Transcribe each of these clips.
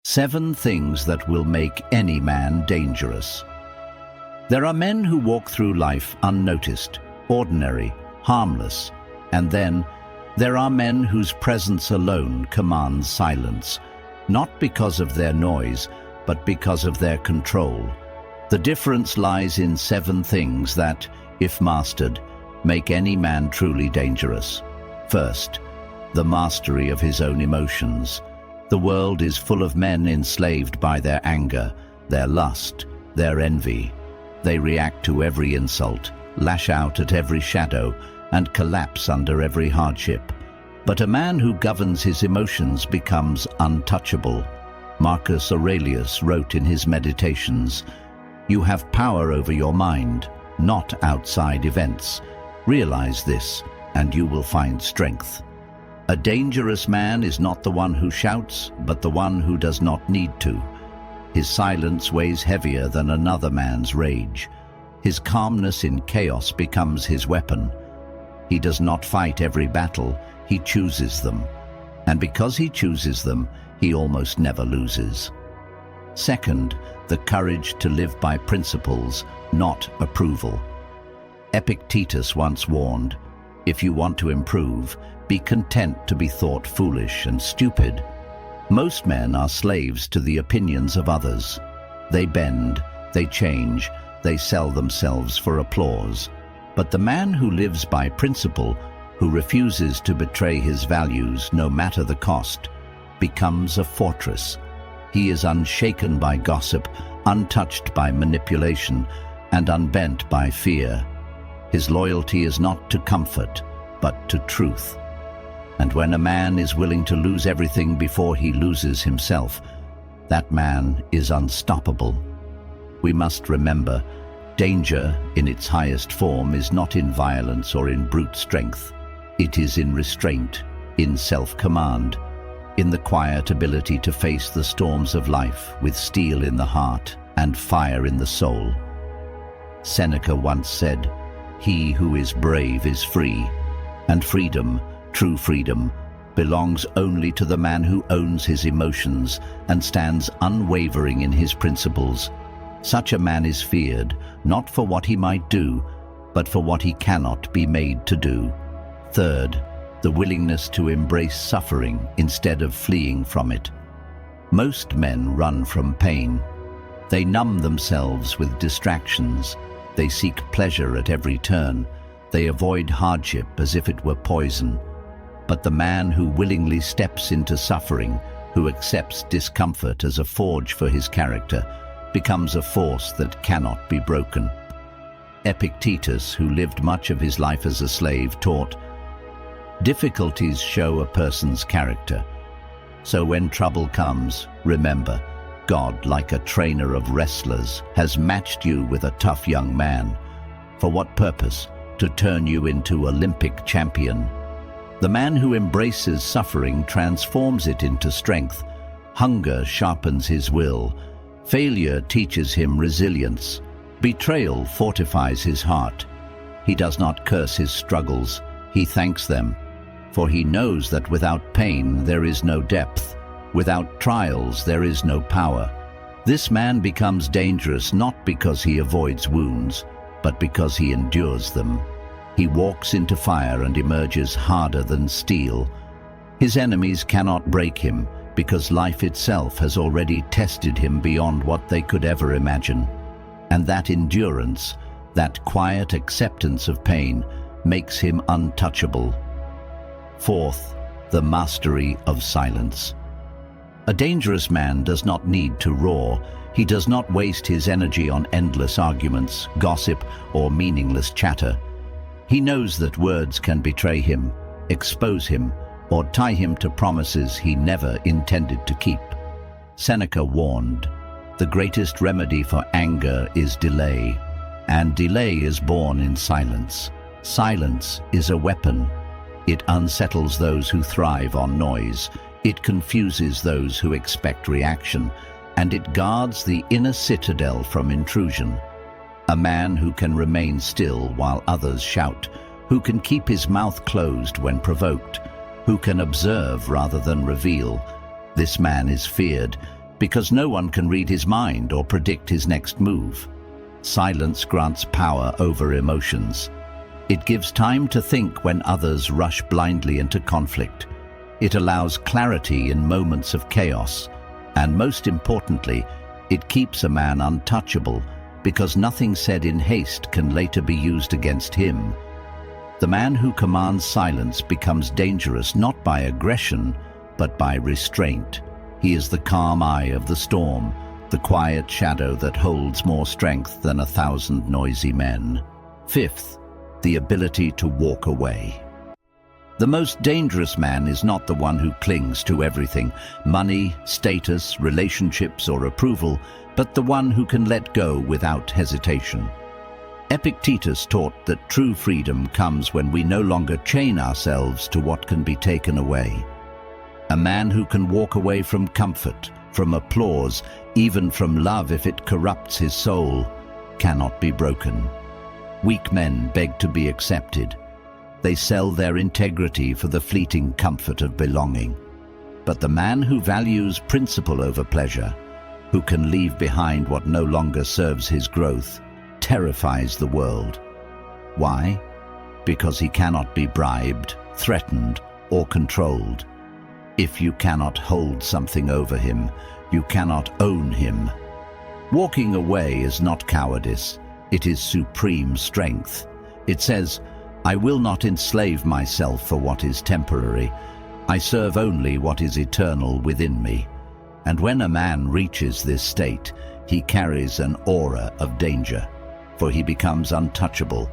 7 things that will make any man dangerous. There are men who walk through life unnoticed, ordinary, harmless, and then there are men whose presence alone commands silence, not because of their noise, but because of their control. The difference lies in 7 things that, if mastered, make any man truly dangerous. First, the mastery of his own emotions. The world is full of men enslaved by their anger, their lust, their envy. They react to every insult, lash out at every shadow, and collapse under every hardship. But a man who governs his emotions becomes untouchable. Marcus Aurelius wrote in his Meditations, "You have power over your mind, not outside events. Realize this, and you will find strength." A dangerous man is not the one who shouts, but the one who does not need to. His silence weighs heavier than another man's rage. His calmness in chaos becomes his weapon. He does not fight every battle, he chooses them. And because he chooses them, he almost never loses. Second, the courage to live by principles, not approval. Epictetus once warned, "If you want to improve, be content to be thought foolish and stupid." Most men are slaves to the opinions of others. They bend, they change, they sell themselves for applause. But the man who lives by principle, who refuses to betray his values no matter the cost, becomes a fortress. He is unshaken by gossip, untouched by manipulation, and unbent by fear. His loyalty is not to comfort, but to truth. And when a man is willing to lose everything before he loses himself, that man is unstoppable. We must remember, danger in its highest form is not in violence or in brute strength. It is in restraint, in self-command, in the quiet ability to face the storms of life with steel in the heart and fire in the soul. Seneca once said, "He who is brave is free," and freedom, true freedom, belongs only to the man who owns his emotions and stands unwavering in his principles. Such a man is feared, not for what he might do, but for what he cannot be made to do. Third, the willingness to embrace suffering instead of fleeing from it. Most men run from pain. They numb themselves with distractions. They seek pleasure at every turn. They avoid hardship as if it were poison. But the man who willingly steps into suffering, who accepts discomfort as a forge for his character, becomes a force that cannot be broken. Epictetus, who lived much of his life as a slave, taught, "Difficulties show a person's character. So when trouble comes, remember, God, like a trainer of wrestlers, has matched you with a tough young man. For what purpose? To turn you into Olympic champion." The man who embraces suffering transforms it into strength. Hunger sharpens his will. Failure teaches him resilience. Betrayal fortifies his heart. He does not curse his struggles, he thanks them. For he knows that without pain there is no depth. Without trials there is no power. This man becomes dangerous not because he avoids wounds, but because he endures them. He walks into fire and emerges harder than steel. His enemies cannot break him because life itself has already tested him beyond what they could ever imagine. And that endurance, that quiet acceptance of pain, makes him untouchable. Fourth, the mastery of silence. A dangerous man does not need to roar. He does not waste his energy on endless arguments, gossip, or meaningless chatter. He knows that words can betray him, expose him, or tie him to promises he never intended to keep. Seneca warned, "The greatest remedy for anger is delay, and delay is born in silence. Silence is a weapon. It unsettles those who thrive on noise. It confuses those who expect reaction, and it guards the inner citadel from intrusion. A man who can remain still while others shout, who can keep his mouth closed when provoked, who can observe rather than reveal. This man is feared because no one can read his mind or predict his next move. Silence grants power over emotions. It gives time to think when others rush blindly into conflict. It allows clarity in moments of chaos. And most importantly, it keeps a man untouchable, because nothing said in haste can later be used against him. The man who commands silence becomes dangerous not by aggression, but by restraint. He is the calm eye of the storm, the quiet shadow that holds more strength than 1,000 noisy men. Fifth, the ability to walk away. The most dangerous man is not the one who clings to everything, money, status, relationships, or approval, but the one who can let go without hesitation. Epictetus taught that true freedom comes when we no longer chain ourselves to what can be taken away. A man who can walk away from comfort, from applause, even from love if it corrupts his soul, cannot be broken. Weak men beg to be accepted. They sell their integrity for the fleeting comfort of belonging. But the man who values principle over pleasure, who can leave behind what no longer serves his growth, terrifies the world. Why? Because he cannot be bribed, threatened, or controlled. If you cannot hold something over him, you cannot own him. Walking away is not cowardice, it is supreme strength. It says, I will not enslave myself for what is temporary. I serve only what is eternal within me. And when a man reaches this state, he carries an aura of danger, for he becomes untouchable,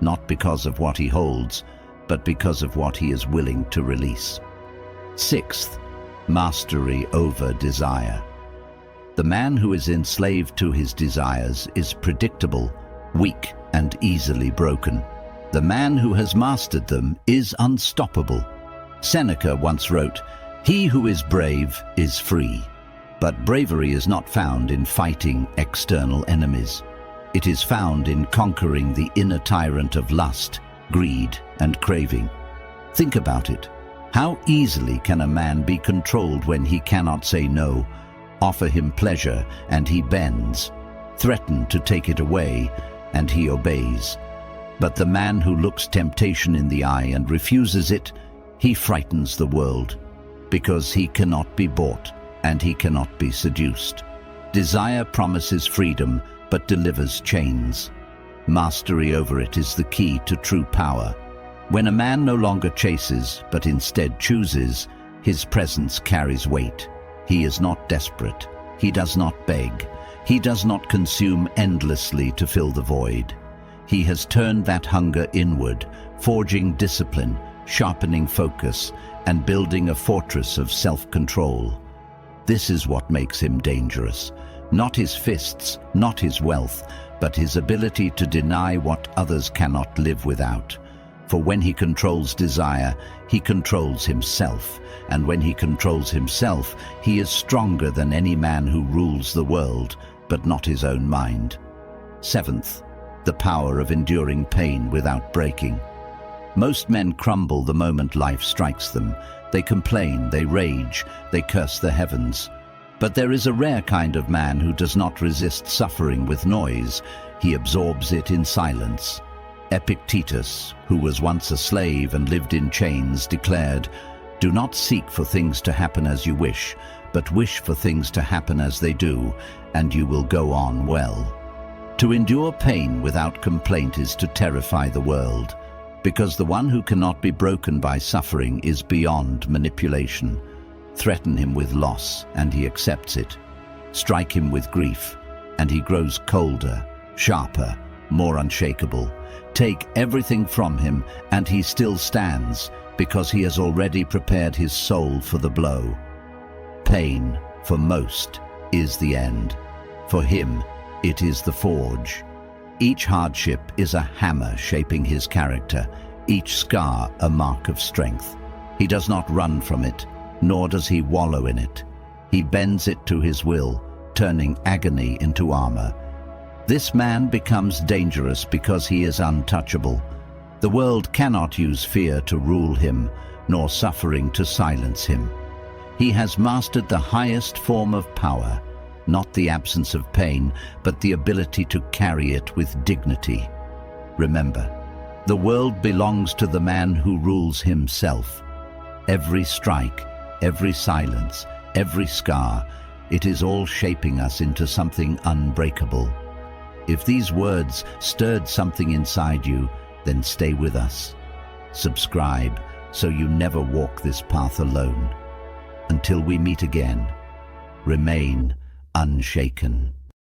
not because of what he holds, but because of what he is willing to release. Sixth, mastery over desire. The man who is enslaved to his desires is predictable, weak, and easily broken. The man who has mastered them is unstoppable. Seneca once wrote, "He who is brave is free." But bravery is not found in fighting external enemies. It is found in conquering the inner tyrant of lust, greed, and craving. Think about it. How easily can a man be controlled when he cannot say no, offer him pleasure, and he bends, threaten to take it away, and he obeys? But the man who looks temptation in the eye and refuses it, he frightens the world, because he cannot be bought and he cannot be seduced. Desire promises freedom, but delivers chains. Mastery over it is the key to true power. When a man no longer chases, but instead chooses, his presence carries weight. He is not desperate. He does not beg. He does not consume endlessly to fill the void. He has turned that hunger inward, forging discipline, sharpening focus, and building a fortress of self-control. This is what makes him dangerous. Not his fists, not his wealth, but his ability to deny what others cannot live without. For when he controls desire, he controls himself. And when he controls himself, he is stronger than any man who rules the world, but not his own mind. Seventh, the power of enduring pain without breaking. Most men crumble the moment life strikes them. They complain, they rage, they curse the heavens. But there is a rare kind of man who does not resist suffering with noise. He absorbs it in silence. Epictetus, who was once a slave and lived in chains, declared, "Do not seek for things to happen as you wish, but wish for things to happen as they do, and you will go on well." To endure pain without complaint is to terrify the world, because the one who cannot be broken by suffering is beyond manipulation. Threaten him with loss, and he accepts it. Strike him with grief, and he grows colder, sharper, more unshakable. Take everything from him, and he still stands, because he has already prepared his soul for the blow. Pain, for most, is the end. For him, it is the forge. Each hardship is a hammer shaping his character, each scar a mark of strength. He does not run from it, nor does he wallow in it. He bends it to his will, turning agony into armor. This man becomes dangerous because he is untouchable. The world cannot use fear to rule him, nor suffering to silence him. He has mastered the highest form of power, not the absence of pain, but the ability to carry it with dignity. Remember, the world belongs to the man who rules himself. Every strike, every silence, every scar, it is all shaping us into something unbreakable. If these words stirred something inside you, then stay with us. Subscribe so you never walk this path alone. Until we meet again, remain unshaken.